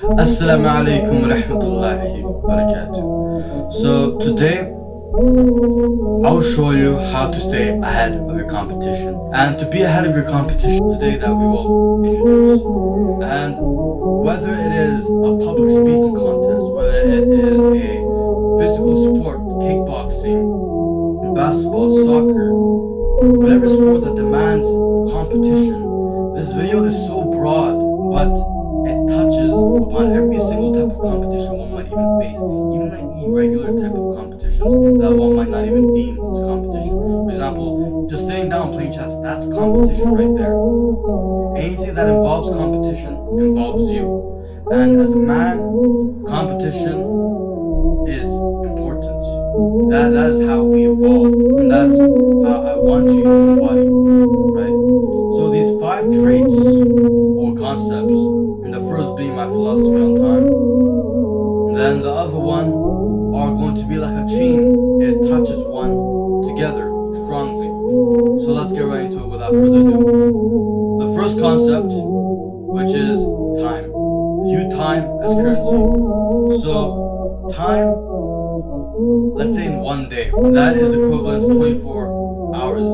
Assalamu alaikum wa rahmatullahi wa barakatuh. So today I'll show you how to stay ahead of your competition. And to be ahead of your competition today that we will introduce. And whether it is a public speaking contest, whether it is a physical sport, kickboxing, basketball, soccer, whatever sport that demands competition, this video is so broad, but it touches upon every single type of competition one might even face, even an irregular type of competitions that one might not even deem as competition. For example, just sitting down playing chess, that's competition right there. Anything that involves competition involves you. And as a man, competition is important. That is how we evolve, and that's how I want you to embody, right? So these 5 traits or concepts, and the first being my philosophy on time, and then the other one are going to be like a chain. It touches one together strongly. So let's get right into it without further ado. The first concept, which is time. View time as currency. So time, let's say in one day, that is equivalent to 24 hours.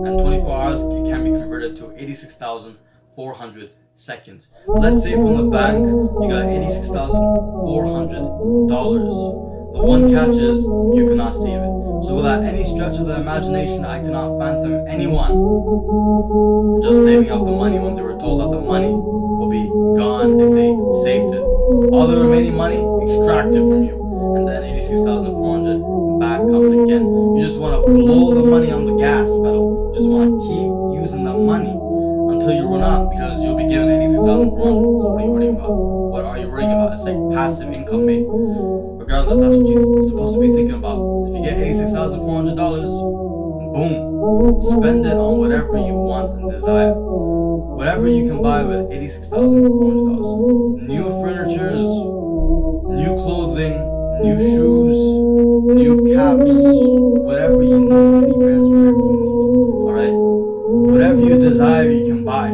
And 24 hours can be converted to 86,400 seconds. Let's say from the bank, you got $86,400. The one catch is you cannot save it. So without any stretch of the imagination, I cannot fathom anyone just saving up the money when they were told that the money will be gone if they saved it. All the remaining money extracted from you, and then 86,400 back coming again. You just want to blow the money on the gas pedal. You just want to keep using the money until you run out, because you'll be given 86,400. So what are you worrying about? What are you worrying about? It's like passive income, mate. Regardless, that's what you're supposed to be thinking about. If you get $86,400, boom, spend it on whatever you want and desire. Whatever you can buy with $86,400. New furnitures, new clothing, new shoes, new caps, whatever you need, teddy bears, whatever you need. Alright? Whatever you desire, you can buy.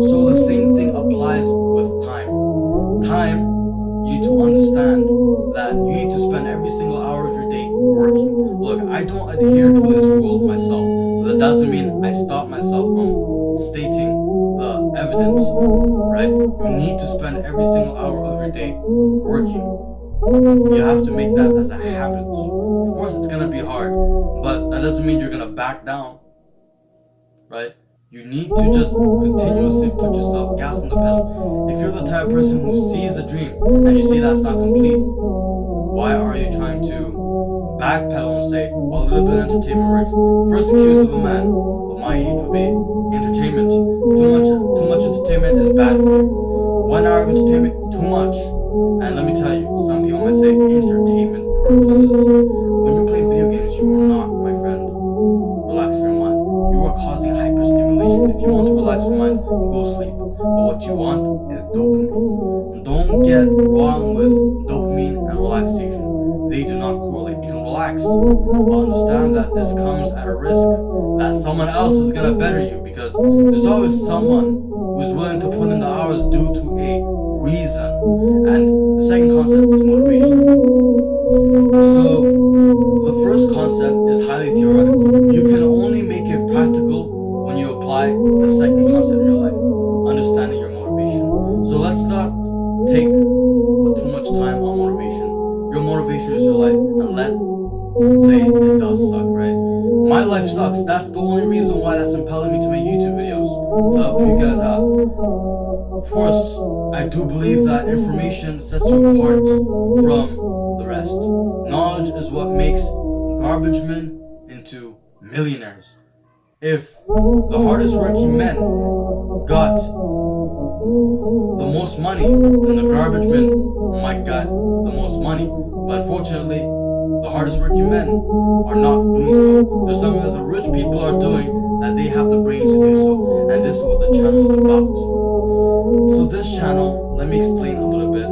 So the same thing applies with time. Time, you need to understand that you need to spend every single hour of your day working. Look, I don't adhere to this rule myself, but that doesn't mean I stop myself from stating the evidence, right? You need to spend every single hour of your day working. You have to make that as a habit. Of course, it's gonna be hard, but that doesn't mean you're gonna back down, right? You need to just continuously put yourself gas on the pedal. If you're the type of person who sees the dream and you see that's not complete, why are you trying to backpedal and say, well, a little bit of entertainment works? First excuse of a man of my age would be entertainment. Too much entertainment is bad for you. 1 hour of entertainment, too much. And let me tell you, some people might say entertainment purposes. When you're playing video games, you are not, my friend, relaxing your mind. You are causing hyperstimulation. If you want to relax your mind, go sleep. But what you want is dopamine. Don't get wrong with dopamine and relaxation. They do not correlate. You can relax, but understand that this comes at a risk that someone else is gonna better you, because there's always someone who's willing to put in the hours due to a reason. And the second concept is motivation. So the first concept is highly theoretical. You can only make it practical when you apply the second concept in your life, understanding your motivation. So let's not take too much time on motivation. Your motivation is your life, and let's say it does suck, right? My life sucks. That's the only reason why that's impelling me to make YouTube videos, to help you guys out. Of course, I do believe that information sets you apart from the rest. Knowledge is what makes garbage men into millionaires. If the hardest working men got the most money, then the garbage men might get the most money. But unfortunately, the hardest working men are not doing so. There's something that the rich people are doing that they have the brains to do so. And this is what the channel is about. So this channel, let me explain a little bit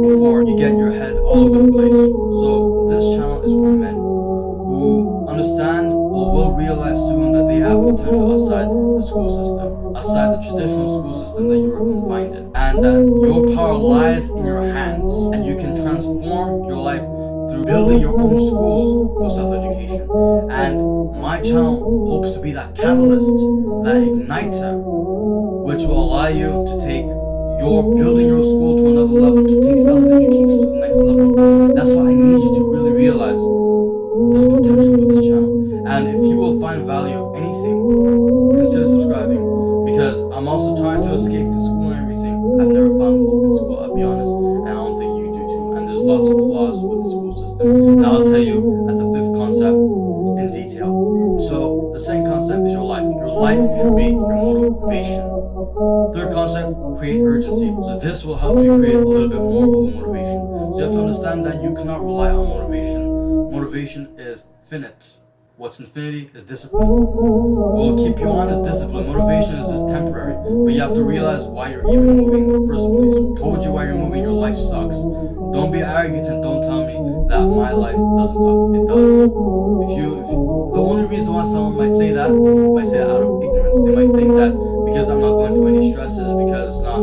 before you get your head all over the place. So this channel is for men who understand or will realize soon that they have potential outside the school system, outside the traditional school system that you were confined behind it, and that your power lies in your hands, and you can transform your life through building your own schools through self-education. And my channel hopes to be that catalyst, that igniter, which will allow you to take your building your school to another level, to take self-education to the next level. That's what I need you to really realize. There's potential with this channel. And if you will find value in anything, consider subscribing, because I'm also trying to escape the school and everything. I've never found hope in school, I'll be honest, and I don't think you do too. And there's lots of flaws with the school system. And I'll tell you at the fifth concept in detail. So the second concept is your life. Your life should be your motivation. Third concept, create urgency. So this will help you create a little bit more of a motivation. So you have to understand that you cannot rely on motivation. Motivation is finite. What's infinity is discipline. What will keep you on is discipline. Motivation is just temporary. But you have to realize why you're even moving in the first place. Told you why you're moving, your life sucks. Don't be arrogant and don't tell me that my life doesn't suck. It does. If the only reason why someone might say that out of ignorance. They might think that because I'm not going through any stresses, because it's not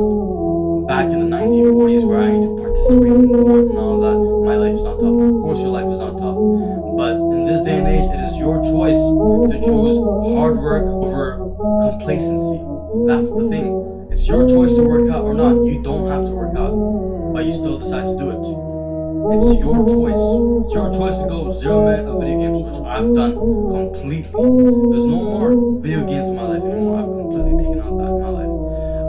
back in the 1940s where I need to participate in war and all that, my life is not tough. Of course your life is not tough. But in this day and age, it is your choice to choose hard work over complacency. That's the thing. It's your choice to work out or not. You don't have to work out, but you still decide to do it. It's your choice. It's your choice to go 0 minute of video games, which I've done completely. There's no more video games in my life anymore. I've completely taken out that in my life.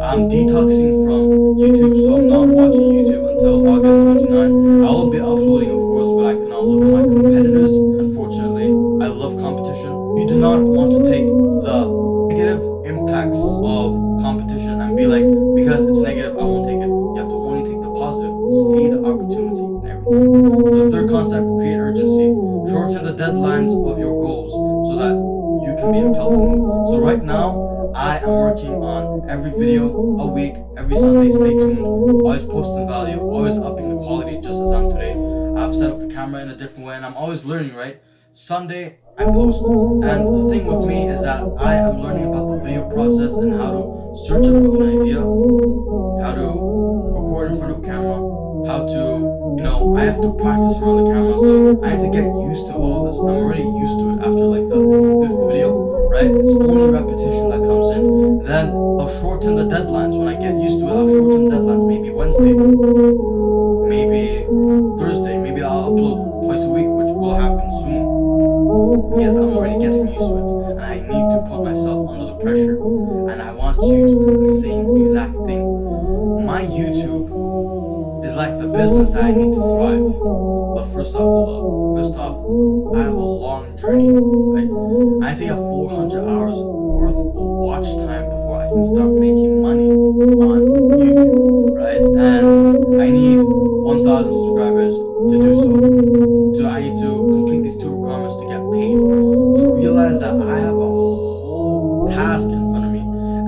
I'm detoxing from YouTube, so I'm not watching YouTube until August 29. I will be uploading, of course, but I cannot look at my competitors. Unfortunately, I love competition. You do not want to take the negative impacts of competition and be like, because it's negative, I won't take it. You have to only take the positive, see the opportunity and everything. So the third concept, create urgency. Shorten the deadlines of your goals so that you can be impelled to move. So right now, I am working on every video a week, every Sunday. Stay tuned. Always posting value, always upping the quality, just as I'm today. I've set up the camera in a different way, and I'm always learning, right? Sunday, I post. And the thing with me is that I am learning about the video process and how to search up an idea, how to record in front of camera, how to, I have to practice around the camera, so I need to get used to all this. I'm already used to it after like the fifth video, right? It's only repetition that comes in. Then I'll shorten the deadlines. When I get used to it, I'll shorten the deadlines. Maybe Wednesday, maybe Thursday, maybe I'll upload twice a week, which will happen soon. Yes, I'm already getting used to it, and I need to put myself under the pressure, and I want you to do the same exact thing. My YouTube is like the business that I need to thrive. But first off, hold up. First off, I have a long journey, right? I need to get 400 hours worth of watch time before I can start making money on YouTube, right? And I need 1,000 subscribers to do so. So I need to complete these 2 requirements to get paid. So realize that I have a whole task in front of me,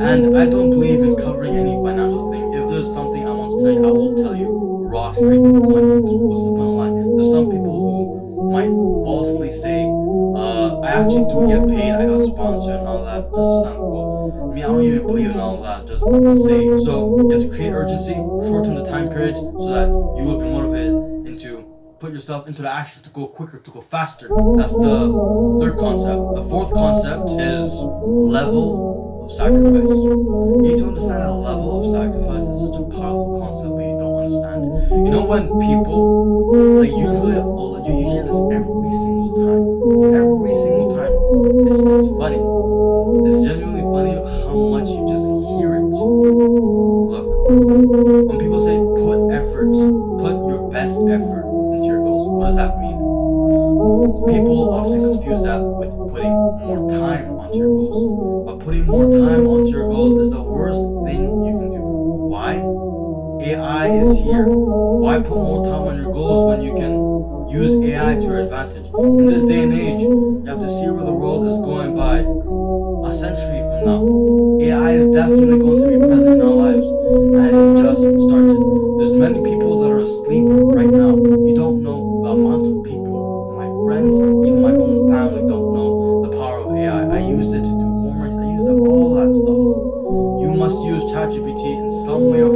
and I don't believe in covering any financial thing. If there's something I want to tell you, I will tell you raw, straight to the point. What's the point of line? There's some people who might falsely say, I actually do get paid, I got sponsored and all that, just to sound cool. I mean, I don't even believe in all that, just say. So you have to create urgency, shorten the time period so that you will be motivated into put yourself into the action to go quicker, to go faster. That's the third concept. The fourth concept is level of sacrifice. You need to understand that level of sacrifice is such a powerful concept, but you don't understand. You know, when people, like usually, you hear this every single time. Every single time. It's funny. It's genuinely funny how much you just hear it. Look, when people say put effort, put your best effort into your goals, what does that mean? People often confuse that with putting more time onto your goals. But putting more time onto your goals is the worst thing you can do. Why? AI is here. Why put more time on your goals when you can use AI to your advantage? In this day and age, you have to see where the world is going by a century from now. AI is definitely going to be present in our lives, and it just started. There's many people that are asleep right now. You don't know the amount of people, my friends, even my own family don't know the power of AI. I used it to do homework, I used it all that stuff. You must use ChatGPT in some way or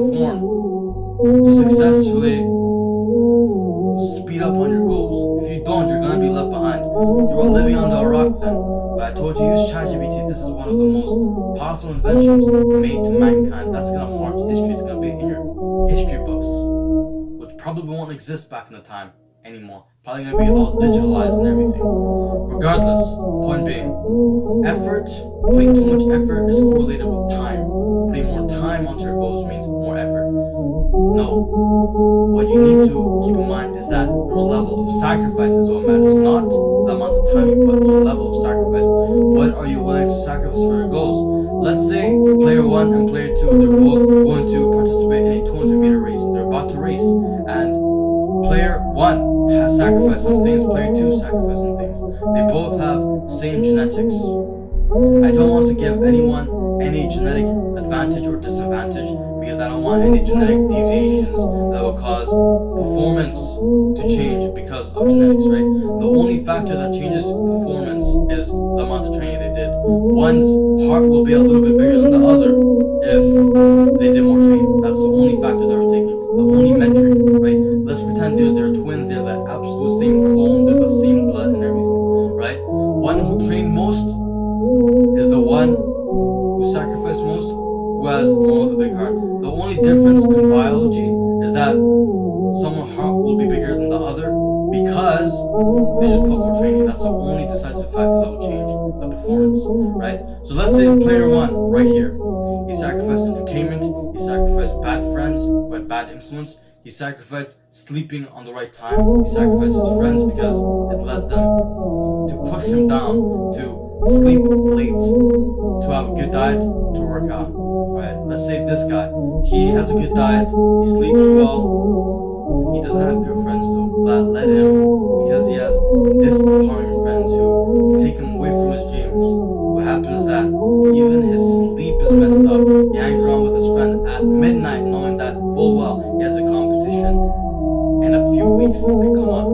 were to use ChatGPT, this is one of the most powerful inventions made to mankind that's gonna mark history. It's gonna be in your history books, which probably won't exist back in the time anymore. Probably gonna be all digitalized and everything. Regardless, point being, effort, putting too much effort is correlated with time. Putting more time onto your goals means more effort. No. What you need to keep in mind is that your level of sacrifice is what matters, not the amount of time you put, your level of sacrifice. What are you willing to sacrifice for your goals? Let's say player 1 and player 2, they're both going to participate in a 200-meter race. They're about to race, and player 1 has sacrificed some things, player 2 sacrificed some things. They both have same genetics. I don't want to give anyone any genetic advantage or disadvantage because I don't want any genetic deviations that will cause performance to change because of genetics, right? The only factor that changes performance is the amount of training they did. One's heart will be a little bit bigger than the other if they did more training. That's the only factor that we're taking. The only metric, right? Let's pretend they're twins, they're the absolute same clone, they're the same blood and everything, right? One who trained most is the one who sacrificed most, who has more of the big heart. The only difference in biology is that someone's heart will be bigger than the other because they just put more training. That's the only decisive factor that will change the performance, right? So let's say player 1 right here, he sacrificed entertainment, he sacrificed bad friends who had bad influence, he sacrificed sleeping on the right time, he sacrificed his friends because it led them to push him down to sleep late, to have a good diet, to work out. Alright, let's say this guy, he has a good diet, he sleeps well, he doesn't have good friends though. That led him because he has disempowering friends who take him away from his dreams. What happens is that even his sleep is messed up. He hangs around with his friend at midnight knowing that full well he has a competition in a few weeks. Like, come on,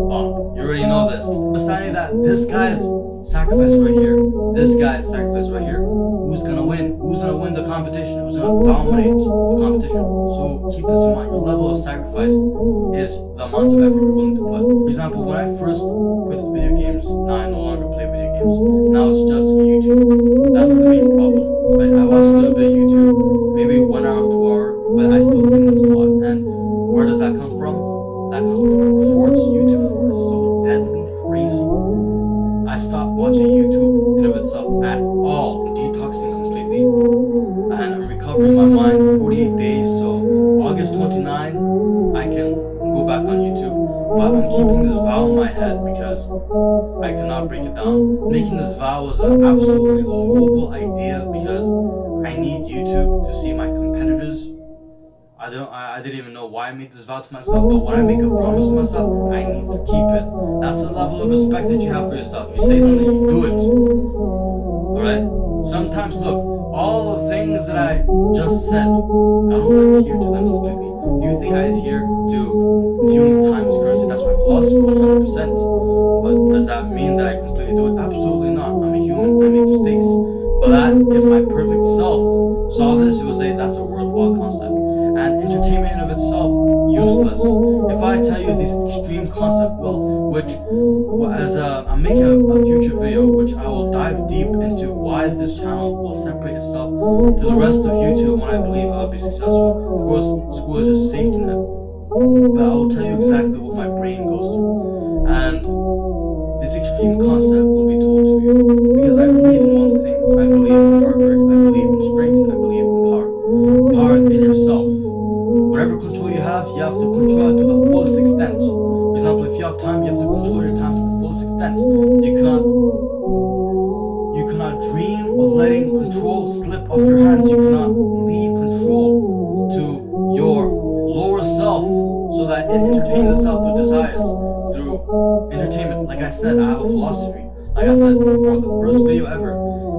Bob, you already know this. Understanding that this guy's sacrifice right here, this guy's sacrifice right here, who's gonna win? Who's gonna win the competition? Who's gonna dominate the competition? So keep this in mind. Your level of sacrifice is the amount of effort you're willing to put. For example, when I first quit video games, now I no longer play video games. Now it's just YouTube. That's the main problem. Right? I watch a little bit of YouTube, maybe 1 hour, 2 hours, but I still think that's a lot. And where does that come from? That comes from shorts. YouTube shorts is so deadly crazy. I stopped watching YouTube in of itself at all, detoxing completely, and I'm recovering my mind 48 days, so August 29, I can go back on YouTube, but I'm keeping this vow in my head because I cannot break it down. Making this vow was an absolutely horrible idea because I need YouTube to see my competitors. I didn't even know why I made this vow to myself, but when I make a promise to myself, I need to keep it. That's the level of respect that you have for yourself. You say something, you do it. Alright? Sometimes, look, all the things that I just said, I don't adhere to them completely. Do you think I adhere to viewing time as currency? That's my philosophy, 100%. But does that mean that I completely do it? Absolutely not. I'm a human, I make mistakes. But that, if my perfect self saw this, it would say that's a worthwhile concept. And entertainment in of itself, useless. If I tell you this extreme concept, I'm making a future video which I will dive deep into why this channel will separate itself to the rest of YouTube when I believe I'll be successful. Of course, school is just a safety net. But I will tell you exactly what my brain goes through. And this extreme concept will be told to you. Because I believe in one thing. I believe in hard work. I believe in strength. I believe in power. Power in yourself. Whatever control you have to control it to the fullest extent. For example, if you have time, you have to control your time to the fullest extent. You cannot dream of letting control slip off your hands. You cannot leave control to your lower self so that it entertains itself through desires, through entertainment. Like I said, I have a philosophy. Like I said before, the first video ever,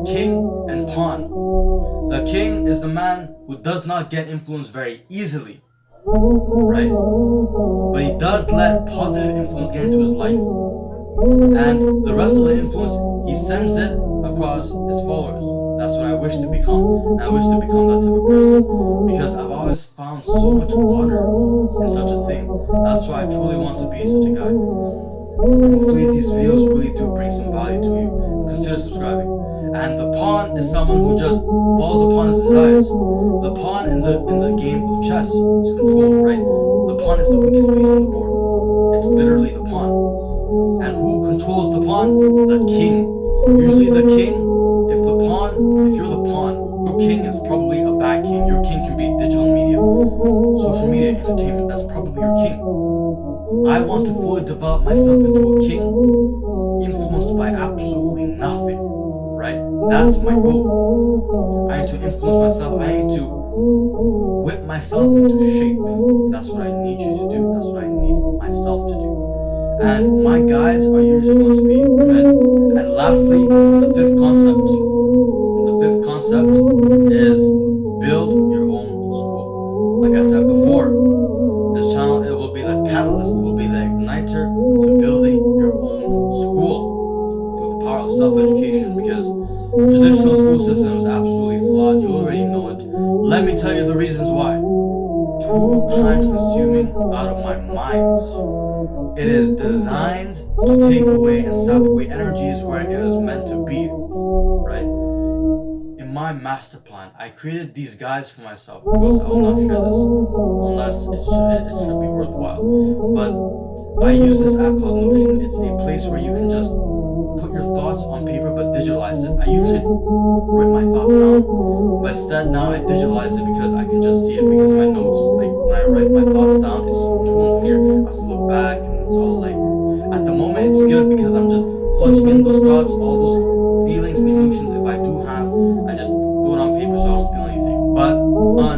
king and pawn. The king is the man who does not get influenced very easily, right? But he does let positive influence get into his life. And the rest of the influence, he sends it across his followers. That's what I wish to become. And I wish to become that type of person because I've always found so much honor in such a thing. That's why I truly want to be such a guy. Hopefully these videos really do bring some value to you. consider subscribing. And the pawn is someone who just falls upon his desires. The pawn in the game of chess is control, right? The pawn is the weakest piece on the board. It's literally the pawn. And who controls the pawn? The king. Usually the king, if you're the pawn, your king is probably a bad king. Your king can be digital media, social media, entertainment. That's probably your king. I want to fully develop myself into a king, influenced by absolutely nothing, right? That's my goal. I need to influence myself. I need to whip myself into shape. That's what I need you to do. That's what I need myself to do. And my guides are usually going to be red. And lastly, the fifth concept. The fifth concept is build your own school. Like I said before, this channel, it will be the catalyst, it will be the igniter to building your own school through the power of self-education, because traditional school system is absolutely flawed. You already know it. Let me tell you the reasons why. Too time consuming out of my mind. It is designed to take away and sap away energies where it is meant to be, right? In my master plan, I created these guides for myself. Of course, I will not share this unless it should be worthwhile. But I use this app called Notion. It's a place where you can just put your thoughts on paper but digitalize it. I usually write my thoughts down, but instead now I digitalize it because I can just see it, because my notes, like when I write my thoughts down, it's too unclear. I have to look back and it's all like, at the moment it's good because I'm just flushing in those thoughts, all those feelings and emotions. If I do have, I just throw it on paper so I don't feel anything. But on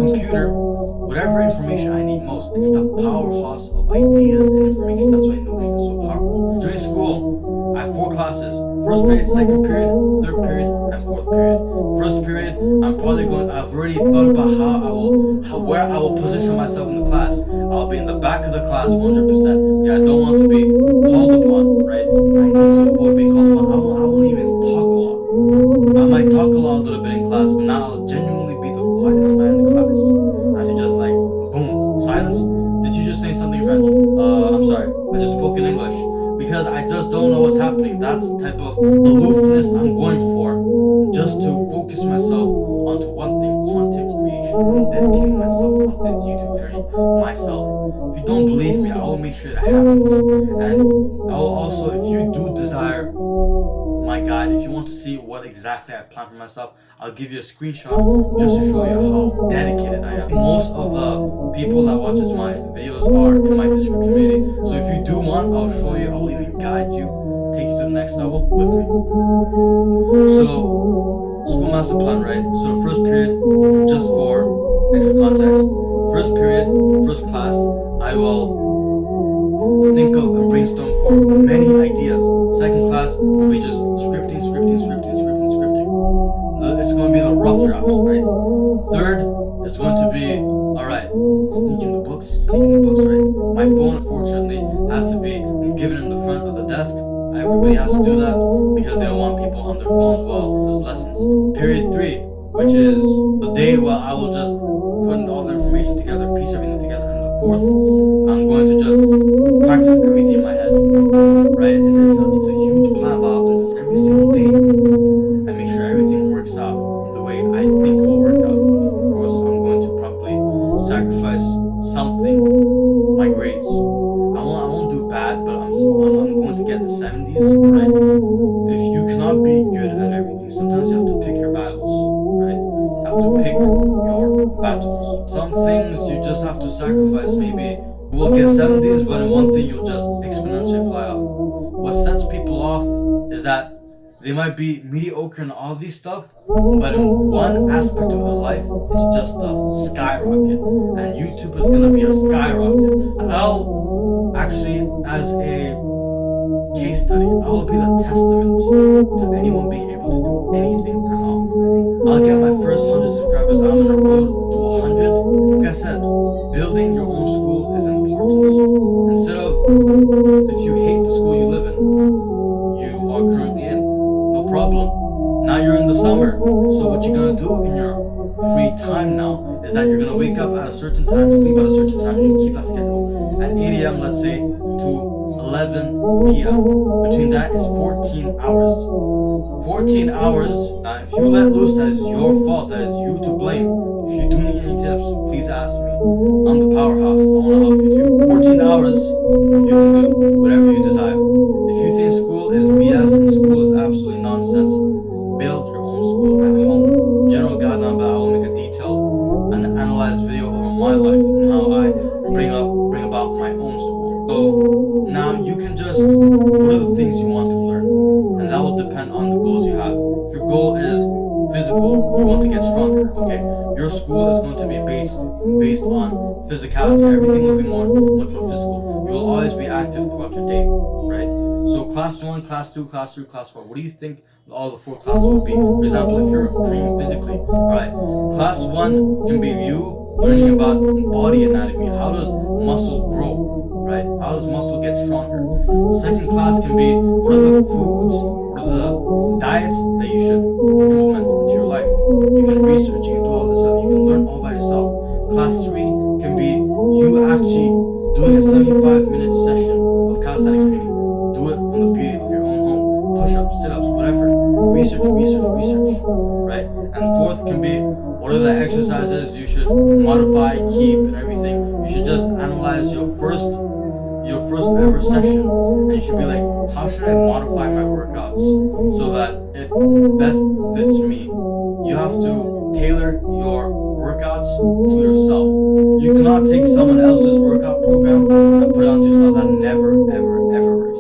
computer, whatever information I need most, it's the powerhouse of ideas and information. That's why Notion is so powerful. During school, I have 4 classes. First period, second period, third period, and fourth period. First period, I've already thought about where I will position myself in the class. I'll be in the back of the class 100%. Yeah, I don't want to be called upon, right? I need to avoid being called upon. I won't even talk a lot. I might talk a little bit in class, but now I'll genuinely be the quietest man in the class. I should just like, boom, silence. Did you just say something in French? I'm sorry, I just spoke in English. Because I just don't know what's happening. That's the type of aloofness I'm going for, just to focus myself onto one thing, content creation. I'm dedicating myself on this YouTube journey myself. If you don't believe me, I will make sure that happens. And I will also, if you do desire my guide, if you want to see what exactly I plan for myself, I'll give you a screenshot just to show you how dedicated I am. Most of the people that watches my videos are in my Discord community, so if you do want, I'll show you, I'll even guide you, take you to the next level with me. So, school master plan, right? So the first period, just for extra context, first period, first class, I will think of and brainstorm for many ideas. Second class will be just scripting. It's going to be the rough drafts, right? Third, it's going to be, alright, sneaking the books, right? My phone, unfortunately, has to be given in the front of the desk. Everybody has to do that because they don't want people on their phones while there's lessons. Period 3, which is the day where I will just put all the information together, piece everything together. And the fourth, I'm going to just practice everything in my head, right? It's a huge plan, but I'll do this every single day and make sure everything works out the way I think it will work out. Of course, I'm going to probably sacrifice something, my grades. I won't do bad, but I'm going to get the 70s, right? If you cannot be good at everything, sometimes you have to pick your battles, right? You have to pick your battles. Some things you just have to sacrifice. Maybe you will get 70s, but in one thing you'll just exponentially fly off. What sets people off is that they might be mediocre in all these stuff, but in one aspect of their life, it's just a skyrocket. And YouTube is gonna be a skyrocket. I'll actually, as a case study, I will be the testament to anyone being able to do anything at all. I'll get my first 100 subscribers. I'm on the road to 100. Like I said, building your own school is important. Instead of, if you hate the school you live in, you are currently in, no problem. Now you're in the summer, so what you're gonna do in your free time now is that you're gonna wake up at a certain time, sleep at a certain time, and you keep that schedule. At 8 a.m., let's say, to 11 p.m. Between that is 14 hours. 14 hours. Now, if you let loose, that is your fault. That is you to blame. If you do need any tips, please ask me. I'm the powerhouse. I want to help you too. 14 hours, you can do whatever you desire. If you think school is BS and school is absolutely nonsense, build your own school at home. General guideline, but I will make a detailed and analyzed video over my life and how I bring about my own school. So now you can just, what are the things you want to learn? And that will depend on the goals you have. If your goal is physical, you want to get stronger, okay? Your school is going to be based on physicality. Everything will be much more physical. You will always be active throughout your day, right? So class 1, class 2, class 3, class 4. What do you think all the 4 classes will be? For example, if you're training physically, alright, class 1 can be you learning about body anatomy. How does muscle grow, right? How does muscle get stronger? Second class can be what are the foods, what are the diets that you should implement into your life. You can research, you can do all this stuff, you can learn all by yourself. Class 3 can be you actually doing a 75-minute session of calisthenics training. Do it from the beauty of your own home. Push-ups, sit-ups, whatever. Research, right? And fourth can be what are the exercises you should modify, keep, and everything. You should just analyze your first ever session, and you should be like, how should I modify my workouts so that it best fits me? You have to tailor your workouts to yourself. You cannot take someone else's workout program and put it onto yourself. That never, ever works.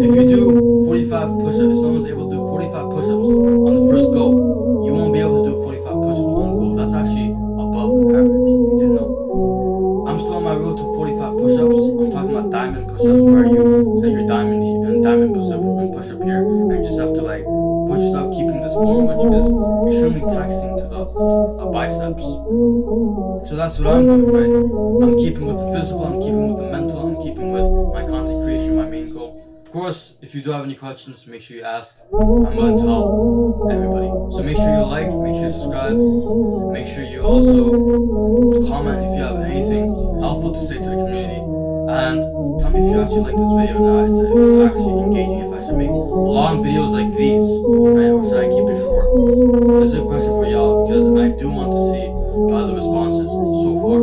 If you do 45 push-ups, if someone's able to do 45 push-ups on the first go, you won't be able to do 45 push-ups on the go. That's actually above average, if you didn't know. I'm still on my road to 45 push-ups. I'm talking about diamond push-ups, where you set your diamond push-up here, and you just have to like push yourself, keeping this form, which is extremely taxing to the biceps. So that's what I'm doing, right? I'm keeping with the physical, I'm keeping with the mental, I'm keeping with my content creation, my main goal. Of course, if you do have any questions, make sure you ask. I'm willing to help everybody. So make sure you like, make sure you subscribe, make sure you also comment if you have anything helpful to say to the community. And tell me if you actually like this video or not, if it's actually engaging, if I should make long videos like these, right? Or should I keep it short? This is a question for y'all because I do want to see the responses so far.